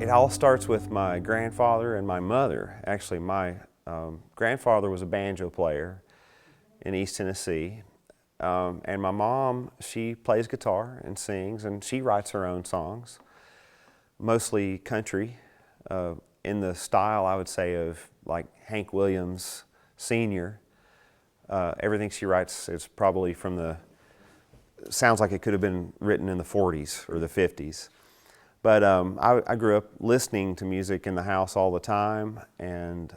It all starts with my grandfather and my mother. Actually, my grandfather was a banjo player in East Tennessee. And my mom, she plays guitar and sings, and she writes her own songs, mostly country, in the style, I would say, of like Hank Williams Sr. Everything she writes is probably from sounds like it could have been written in the 40s or the 50s. But I grew up listening to music in the house all the time, and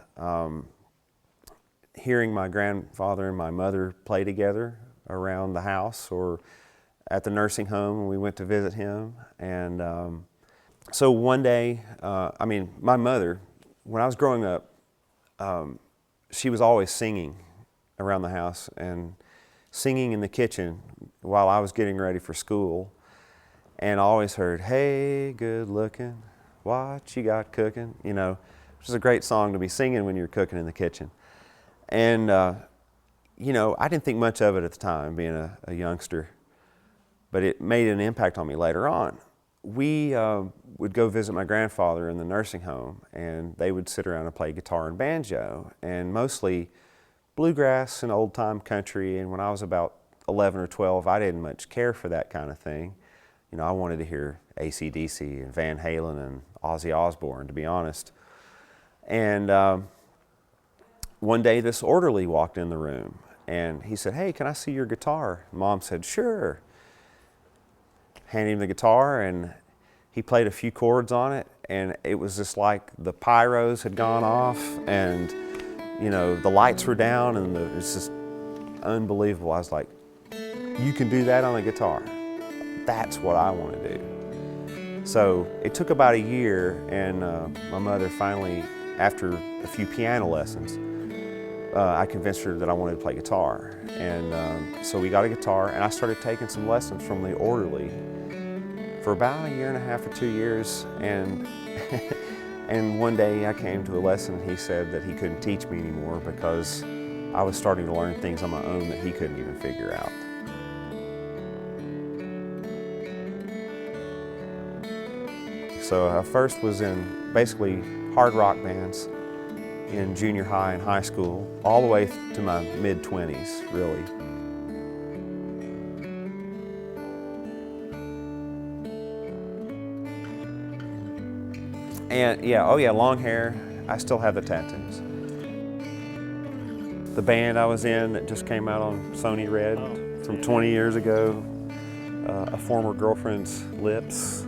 hearing my grandfather and my mother play together around the house or at the nursing home when we went to visit him. And so one day, my mother, when I was growing up, she was always singing around the house and singing in the kitchen while I was getting ready for school. And I always heard, "Hey, good looking, what you got cooking?" You know, which is a great song to be singing when you're cooking in the kitchen. And, you know, I didn't think much of it at the time, being a youngster, but it made an impact on me later on. We would go visit my grandfather in the nursing home, and they would sit around and play guitar and banjo, and mostly bluegrass and old-time country. And when I was about 11 or 12, I didn't much care for that kind of thing. You know, I wanted to hear AC/DC and Van Halen and Ozzy Osbourne, to be honest. And one day this orderly walked in the room, and he said, "Hey, can I see your guitar?" Mom said, "Sure." Handed him the guitar, and he played a few chords on it, and it was just like the pyros had gone off, and you know, the lights were down, and it's just unbelievable. I was like, "You can do that on a guitar? That's what I want to do." So it took about a year, and my mother finally, after a few piano lessons, I convinced her that I wanted to play guitar. And so we got a guitar, and I started taking some lessons from the orderly for about a year and a half or 2 years. And and one day I came to a lesson, and he said that he couldn't teach me anymore because I was starting to learn things on my own that he couldn't even figure out. So I first was in basically hard rock bands in junior high and high school, all the way to my mid-20s, really. And yeah, oh yeah, long hair. I still have the tattoos. The band I was in that just came out on Sony Red from 20 years ago, a former girlfriend's lips,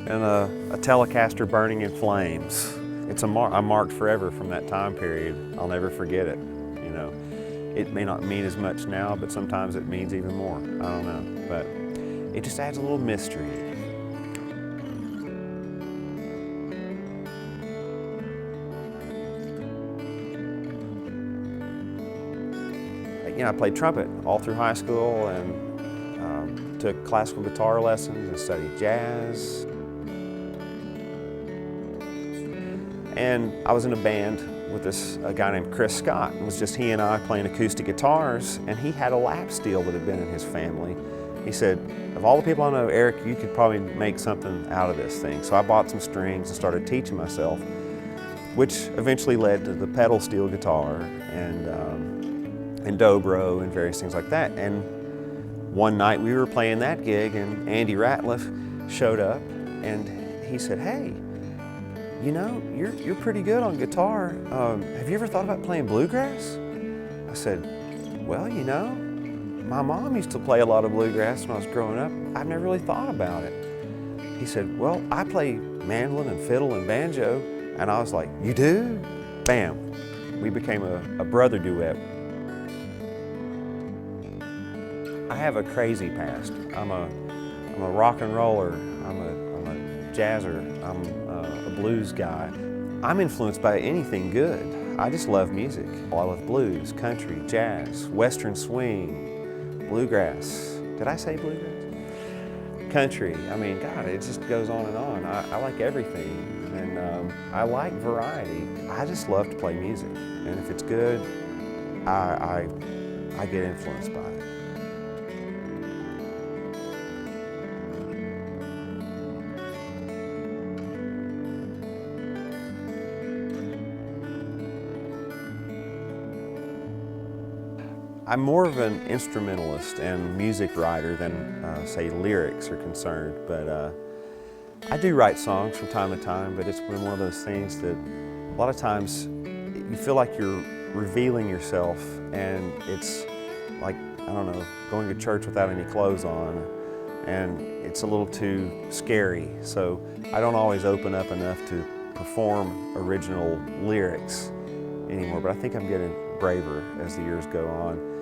and a Telecaster burning in flames. It's I'm marked forever from that time period. I'll never forget it. You know, it may not mean as much now, but sometimes it means even more. I don't know, but it just adds a little mystery. You know, I played trumpet all through high school, and took classical guitar lessons and studied jazz. And I was in a band with a guy named Chris Scott. It was just he and I playing acoustic guitars, and he had a lap steel that had been in his family. He said, "Of all the people I know, Eric, you could probably make something out of this thing." So I bought some strings and started teaching myself, which eventually led to the pedal steel guitar and dobro and various things like that. And one night we were playing that gig, and Andy Ratliff showed up, and he said, "Hey, you know, you're pretty good on guitar. Have you ever thought about playing bluegrass?" I said, "Well, you know, my mom used to play a lot of bluegrass when I was growing up. I've never really thought about it." He said, "Well, I play mandolin and fiddle and banjo." And I was like, "You do?" Bam. We became a brother duet. I have a crazy past. I'm a rock and roller. I'm a jazzer. I'm a blues guy. I'm influenced by anything good. I just love music. I love blues, country, jazz, western swing, bluegrass. Did I say bluegrass? Country. I mean, God, it just goes on and on. I like everything, and I like variety. I just love to play music, and if it's good, I get influenced by it. I'm more of an instrumentalist and music writer than, say, lyrics are concerned, but I do write songs from time to time, but it's been one of those things that a lot of times you feel like you're revealing yourself, and it's like, I don't know, going to church without any clothes on, and it's a little too scary, so I don't always open up enough to perform original lyrics anymore, but I think I'm getting braver as the years go on.